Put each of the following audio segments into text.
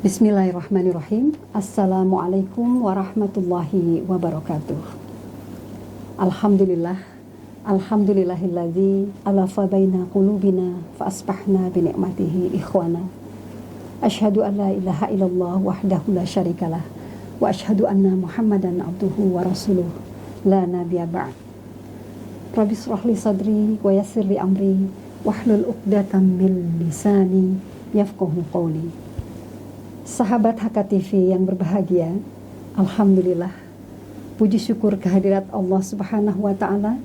Bismillahirrahmanirrahim. Assalamualaikum warahmatullahi wabarakatuh. Alhamdulillah. Alhamdulillahilladzi alafa baina qulubina fa asbahna bi ni'matihi ikhwana. Asyhadu an la ilaha illallah wahdahu la syarikalah wa asyhadu anna Muhammadan abduhu wa rasuluh la nabiyya ba'd. Rabbi shrah li sadri wa yassir li amri wahlul 'uqdatam min lisani yafqahu qawli. Sahabat HKTV yang berbahagia, alhamdulillah, puji syukur kehadirat Allah Subhanahu wa Ta'ala,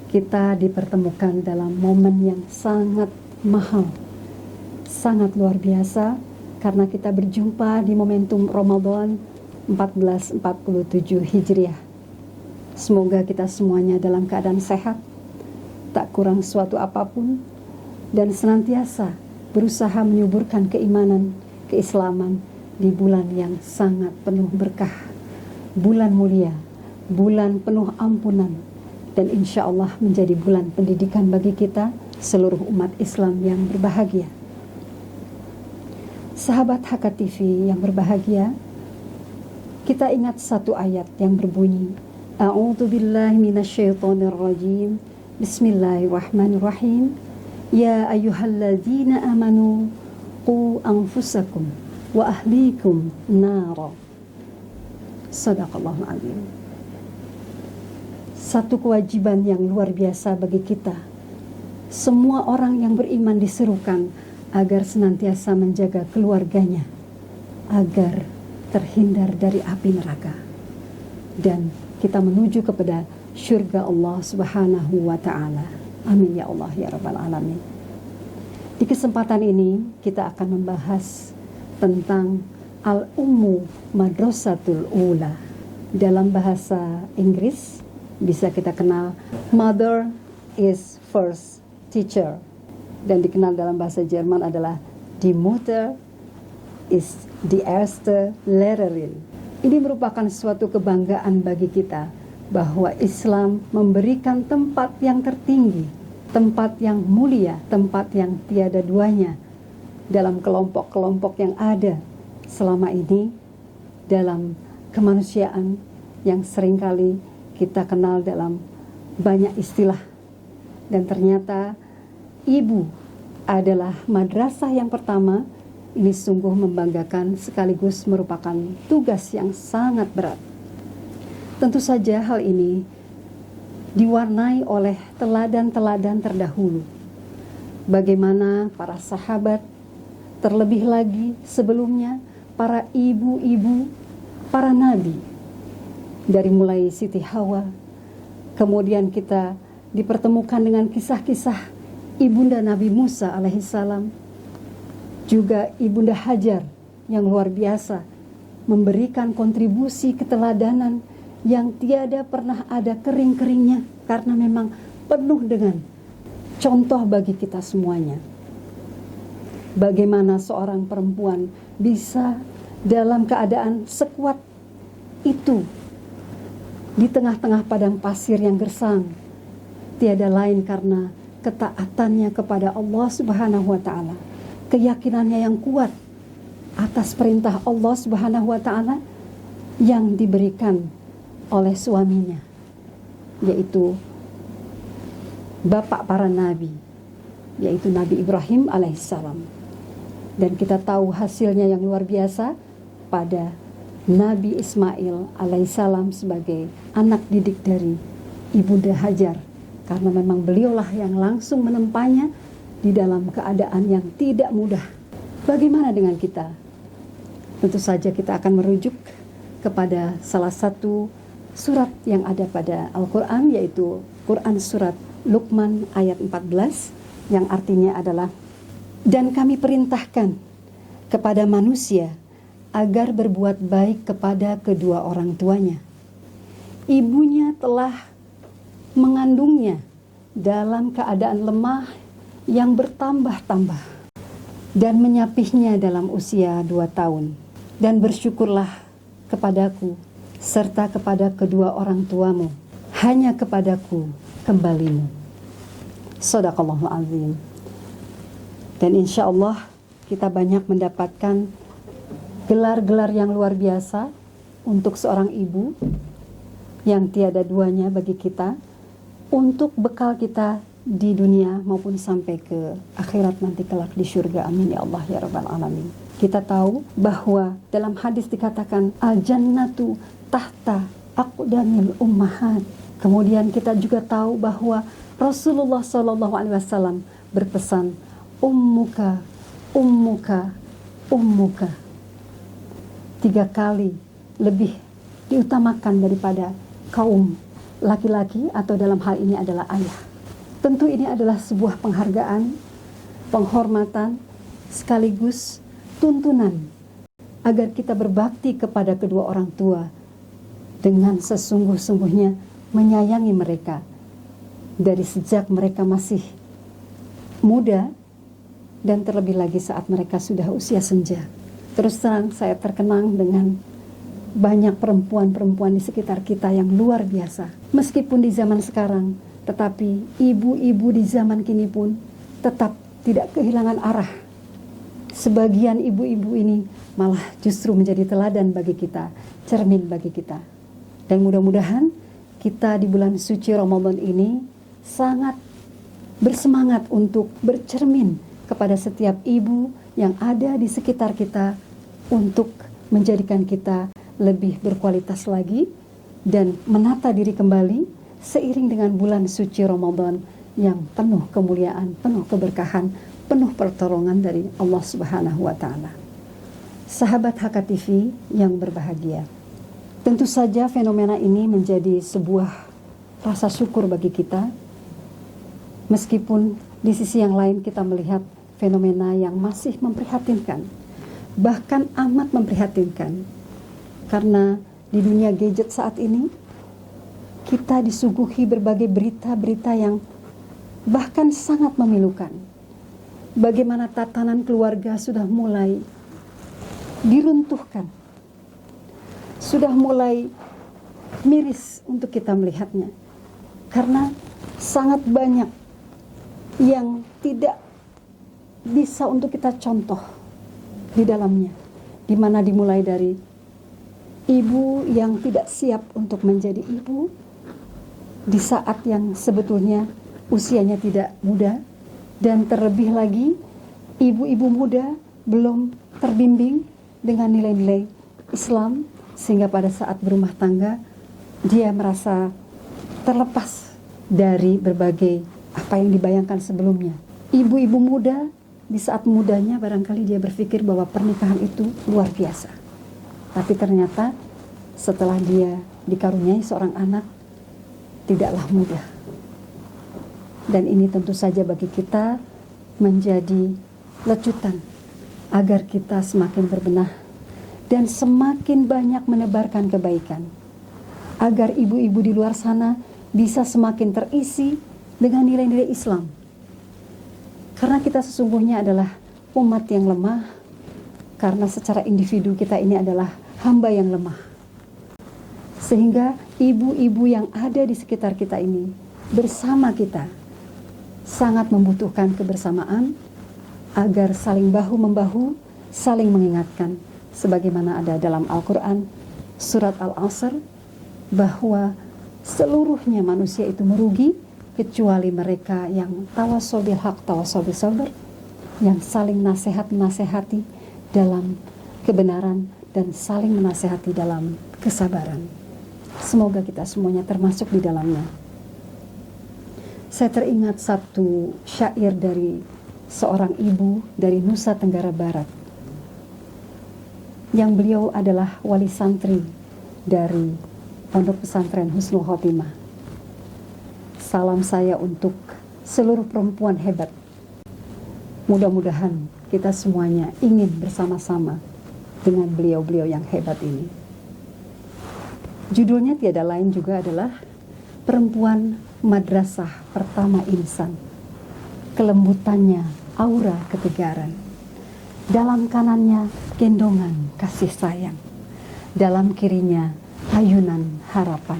kita dipertemukan dalam momen yang sangat mahal, sangat luar biasa, karena kita berjumpa di momentum Ramadan 1447 Hijriah. Semoga kita semuanya dalam keadaan sehat, tak kurang suatu apapun, dan senantiasa berusaha menyuburkan keimanan, keislaman di bulan yang sangat penuh berkah, bulan mulia, bulan penuh ampunan, dan insya Allah menjadi bulan pendidikan bagi kita seluruh umat Islam yang berbahagia. Sahabat HKTV yang berbahagia, kita ingat satu ayat yang berbunyi, A'udzubillahi minasyaitonirrajim, Bismillahirrahmanirrahim, Ya ayyuhalladzina amanu qu anfusakum wa ahlikum nara. Shadaqallahul azim. Satu kewajiban yang luar biasa bagi kita. Semua orang yang beriman diserukan agar senantiasa menjaga keluarganya agar terhindar dari api neraka, dan kita menuju kepada syurga Allah Subhanahu wa Ta'ala. Amin ya Allah ya Rabbal alamin. Di kesempatan ini kita akan membahas tentang Al-Ummu Madrasatul Ula. Dalam bahasa Inggris bisa kita kenal Mother is first teacher, dan dikenal dalam bahasa Jerman adalah Die Mutter ist die erste Lehrerin. Ini merupakan suatu kebanggaan bagi kita bahwa Islam memberikan tempat yang tertinggi, tempat yang mulia, tempat yang tiada duanya dalam kelompok-kelompok yang ada selama ini dalam kemanusiaan yang seringkali kita kenal dalam banyak istilah. Dan ternyata ibu adalah madrasah yang pertama. Ini sungguh membanggakan sekaligus merupakan tugas yang sangat berat. Tentu saja hal ini diwarnai oleh teladan-teladan terdahulu. Bagaimana para sahabat, terlebih lagi sebelumnya para ibu-ibu, para nabi. Dari mulai Siti Hawa, kemudian kita dipertemukan dengan kisah-kisah ibunda Nabi Musa alaihissalam, juga ibunda Hajar yang luar biasa, memberikan kontribusi keteladanan yang tiada pernah ada kering-keringnya, karena memang penuh dengan contoh bagi kita semuanya. Bagaimana seorang perempuan bisa dalam keadaan sekuat itu di tengah-tengah padang pasir yang gersang, tiada lain karena ketaatannya kepada Allah Subhanahu wa Ta'ala, keyakinannya yang kuat atas perintah Allah Subhanahu wa Ta'ala yang diberikan oleh suaminya, yaitu bapak para nabi, yaitu Nabi Ibrahim alaihissalam. Dan kita tahu hasilnya yang luar biasa pada Nabi Ismail alaihissalam sebagai anak didik dari ibunda Hajar, karena memang beliaulah yang langsung menempanya di dalam keadaan yang tidak mudah. Bagaimana dengan kita? Tentu saja kita akan merujuk kepada salah satu surat yang ada pada Al-Quran, yaitu Quran surat Luqman ayat 14, yang artinya adalah, dan kami perintahkan kepada manusia agar berbuat baik kepada kedua orang tuanya. Ibunya telah mengandungnya dalam keadaan lemah yang bertambah-tambah, dan menyapihnya dalam usia 2 tahun. Dan bersyukurlah kepadaku serta kepada kedua orang tuamu, hanya kepadaku kembalimu. Shadaqallahul azim. Dan insya Allah kita banyak mendapatkan gelar-gelar yang luar biasa untuk seorang ibu yang tiada duanya bagi kita, untuk bekal kita di dunia maupun sampai ke akhirat nanti kelak di surga. Amin ya Allah ya Rabbal Alamin. Kita tahu bahwa dalam hadis dikatakan al-jannatu tahta aqdamil ummahat. Kemudian kita juga tahu bahwa Rasulullah SAW berpesan, ummuka, ummuka, ummuka. 3 kali lebih diutamakan daripada kaum laki-laki, atau dalam hal ini adalah ayah. Tentu ini adalah sebuah penghargaan, penghormatan, sekaligus tuntunan agar kita berbakti kepada kedua orang tua dengan sesungguh-sungguhnya, menyayangi mereka dari sejak mereka masih muda dan terlebih lagi saat mereka sudah usia senja. Terus terang saya terkenang dengan banyak perempuan-perempuan di sekitar kita yang luar biasa. Meskipun di zaman sekarang, tetapi ibu-ibu di zaman kini pun tetap tidak kehilangan arah. Sebagian ibu-ibu ini malah justru menjadi teladan bagi kita, cermin bagi kita. Dan mudah-mudahan kita di bulan suci Ramadan ini sangat bersemangat untuk bercermin kepada setiap ibu yang ada di sekitar kita untuk menjadikan kita lebih berkualitas lagi dan menata diri kembali seiring dengan bulan suci Ramadan yang penuh kemuliaan, penuh keberkahan, penuh pertolongan dari Allah Subhanahu wa taala. Sahabat HKTV yang berbahagia, tentu saja fenomena ini menjadi sebuah rasa syukur bagi kita, meskipun di sisi yang lain kita melihat fenomena yang masih memprihatinkan, bahkan amat memprihatinkan. Karena di dunia gadget saat ini, kita disuguhi berbagai berita-berita yang bahkan sangat memilukan. Bagaimana tatanan keluarga sudah mulai diruntuhkan, sudah mulai miris untuk kita melihatnya. Karena sangat banyak yang tidak bisa untuk kita contoh di dalamnya, di mana dimulai dari ibu yang tidak siap untuk menjadi ibu di saat yang sebetulnya usianya tidak muda, dan terlebih lagi ibu-ibu muda belum terbimbing dengan nilai-nilai Islam, sehingga pada saat berumah tangga dia merasa terlepas dari berbagai apa yang dibayangkan sebelumnya. Ibu-ibu muda di saat mudanya barangkali dia berpikir bahwa pernikahan itu luar biasa. Tapi ternyata setelah dia dikaruniai seorang anak, tidaklah mudah. Dan ini tentu saja bagi kita menjadi lecutan agar kita semakin berbenah dan semakin banyak menebarkan kebaikan, agar ibu-ibu di luar sana bisa semakin terisi dengan nilai-nilai Islam. Karena kita sesungguhnya adalah umat yang lemah, karena secara individu kita ini adalah hamba yang lemah. Sehingga ibu-ibu yang ada di sekitar kita ini bersama kita sangat membutuhkan kebersamaan agar saling bahu-membahu, saling mengingatkan. Sebagaimana ada dalam Al-Quran, surat Al-Asr, bahwa seluruhnya manusia itu merugi kecuali mereka yang tawassaw bil haq, tawassaw bis sabr, yang saling nasihat-nasihati dalam kebenaran dan saling menasihati dalam kesabaran. Semoga kita semuanya termasuk di dalamnya. Saya teringat satu syair dari seorang ibu dari Nusa Tenggara Barat, yang beliau adalah wali santri dari Pondok Pesantren Husnul Khotimah. Salam saya untuk seluruh perempuan hebat. Mudah-mudahan kita semuanya ingin bersama-sama dengan beliau-beliau yang hebat ini. Judulnya tiada lain juga adalah Perempuan Madrasah Pertama Insan. Kelembutannya aura ketegaran, dalam kanannya gendongan kasih sayang, dalam kirinya ayunan harapan.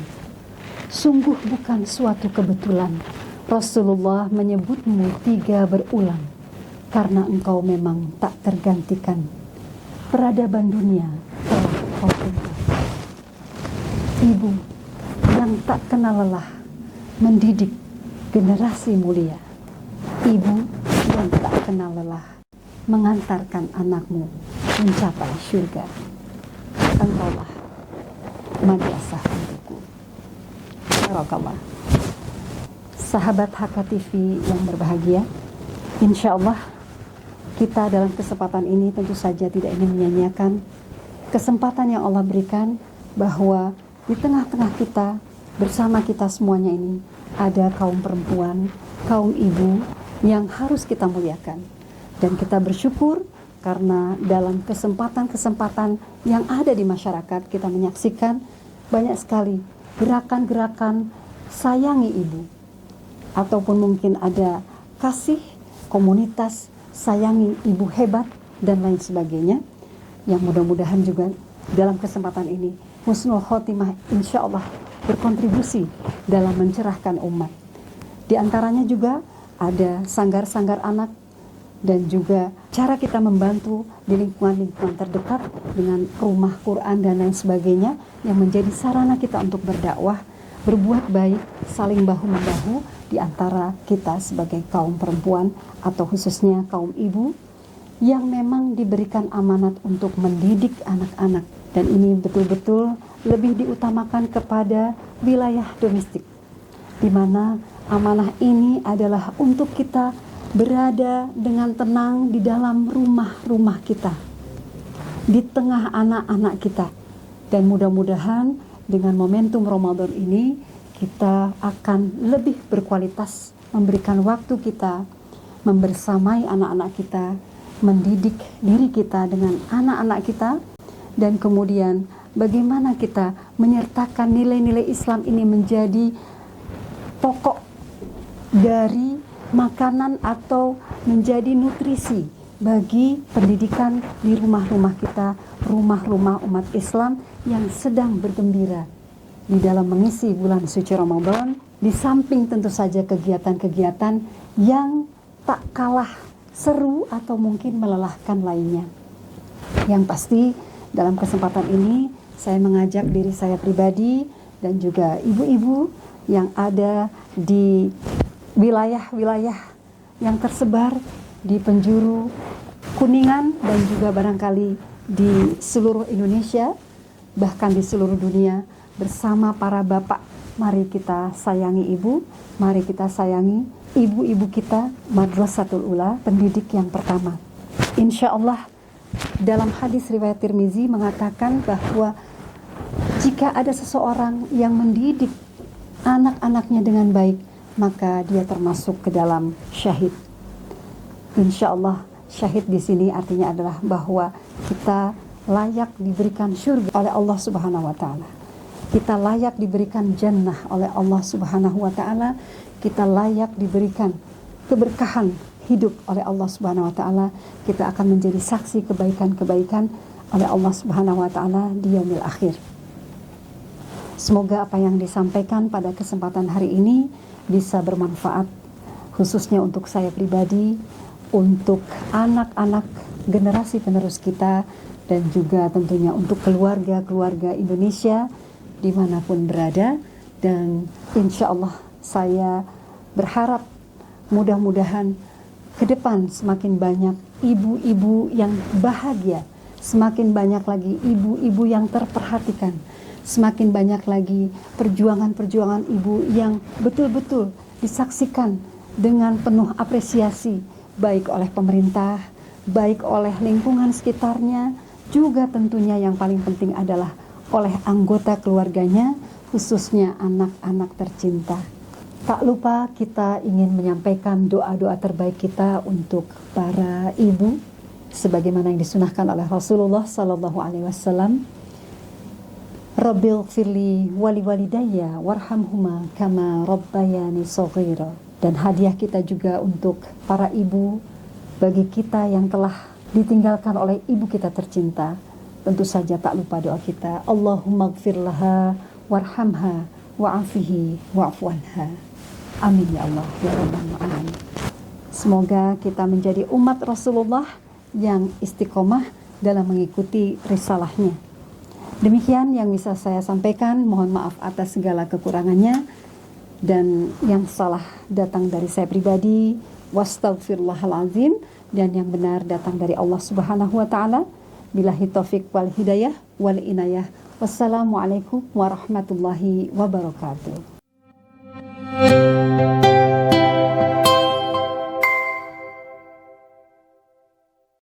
Sungguh bukan suatu kebetulan Rasulullah menyebutmu 3 berulang, karena engkau memang tak tergantikan. peradaban dunia telah kau tempuh. Ibu yang tak kenal lelah mendidik generasi mulia. Ibu yang tak kenal lelah mengantarkan anakmu mencapai surga. Engkaulah madrasah untukku. Barakallah. Sahabat HKTV yang berbahagia, insya Allah kita dalam kesempatan ini tentu saja tidak ingin menyanyiakan kesempatan yang Allah berikan, bahwa di tengah-tengah kita, bersama kita semuanya ini, ada kaum perempuan, kaum ibu yang harus kita muliakan. Dan kita bersyukur karena dalam kesempatan-kesempatan yang ada di masyarakat, kita menyaksikan banyak sekali gerakan-gerakan sayangi ibu, ataupun mungkin ada kasih komunitas sayangi ibu hebat dan lain sebagainya, yang mudah-mudahan juga dalam kesempatan ini husnul khotimah insya Allah berkontribusi dalam mencerahkan umat. Di antaranya juga ada sanggar-sanggar anak, dan juga cara kita membantu di lingkungan-lingkungan terdekat dengan rumah Quran dan lain sebagainya, yang menjadi sarana kita untuk berdakwah, berbuat baik, saling bahu-membahu di antara kita sebagai kaum perempuan atau khususnya kaum ibu yang memang diberikan amanat untuk mendidik anak-anak. Dan ini betul-betul lebih diutamakan kepada wilayah domestik, di mana amanah ini adalah untuk kita berada dengan tenang di dalam rumah-rumah kita, di tengah anak-anak kita. Dan mudah-mudahan dengan momentum Ramadan ini kita akan lebih berkualitas memberikan waktu kita, membersamai anak-anak kita, mendidik diri kita dengan anak-anak kita, dan kemudian bagaimana kita menyertakan nilai-nilai Islam ini menjadi pokok dari makanan atau menjadi nutrisi bagi pendidikan di rumah-rumah kita, rumah-rumah umat Islam yang sedang bergembira di dalam mengisi bulan suci Ramadan, di samping tentu saja kegiatan-kegiatan yang tak kalah seru atau mungkin melelahkan lainnya. Yang pasti dalam kesempatan ini saya mengajak diri saya pribadi dan juga ibu-ibu yang ada di wilayah-wilayah yang tersebar di penjuru Kuningan dan juga barangkali di seluruh Indonesia, bahkan di seluruh dunia, bersama para bapak, mari kita sayangi ibu, mari kita sayangi ibu-ibu kita, Madrasatul Ula, pendidik yang pertama. Insya Allah dalam hadis riwayat Tirmizi mengatakan bahwa jika ada seseorang yang mendidik anak-anaknya dengan baik, maka dia termasuk ke dalam syahid. Insya Allah syahid di sini artinya adalah bahwa kita layak diberikan surga oleh Allah Subhanahu wa Ta'ala. Kita layak diberikan jannah oleh Allah Subhanahu wa Ta'ala. Kita layak diberikan keberkahan hidup oleh Allah Subhanahu wa Ta'ala. Kita akan menjadi saksi kebaikan-kebaikan oleh Allah Subhanahu wa Ta'ala di yaumil akhir. Semoga apa yang disampaikan pada kesempatan hari ini bisa bermanfaat, khususnya untuk saya pribadi, untuk anak-anak generasi penerus kita, dan juga tentunya untuk keluarga-keluarga Indonesia dimanapun berada. Dan insya Allah saya berharap mudah-mudahan ke depan semakin banyak ibu-ibu yang bahagia, semakin banyak lagi ibu-ibu yang terperhatikan, semakin banyak lagi perjuangan-perjuangan ibu yang betul-betul disaksikan dengan penuh apresiasi, baik oleh pemerintah, baik oleh lingkungan sekitarnya, juga tentunya yang paling penting adalah oleh anggota keluarganya, khususnya anak-anak tercinta. Tak lupa kita ingin menyampaikan doa-doa terbaik kita untuk para ibu, sebagaimana yang disunahkan oleh Rasulullah Sallallahu Alaihi Wasallam. Rabbil firli wali walidayya warhamhuma kama rabbayani shaghira. Dan hadiah kita juga untuk para ibu, bagi kita yang telah ditinggalkan oleh ibu kita tercinta, tentu saja tak lupa doa kita, Allahumma gfir laha warhamha wa'afihi wa'fu anha. Amin ya Allah ya Rabbal alamin. Semoga kita menjadi umat Rasulullah yang istiqomah dalam mengikuti risalahnya. Demikian yang bisa saya sampaikan. Mohon maaf atas segala kekurangannya, dan yang salah datang dari saya pribadi. Wastaghfirullahalazim, dan yang benar datang dari Allah Subhanahu wa taala. Billahi taufik wal hidayah wal inayah. Wassalamualaikum warahmatullahi wabarakatuh.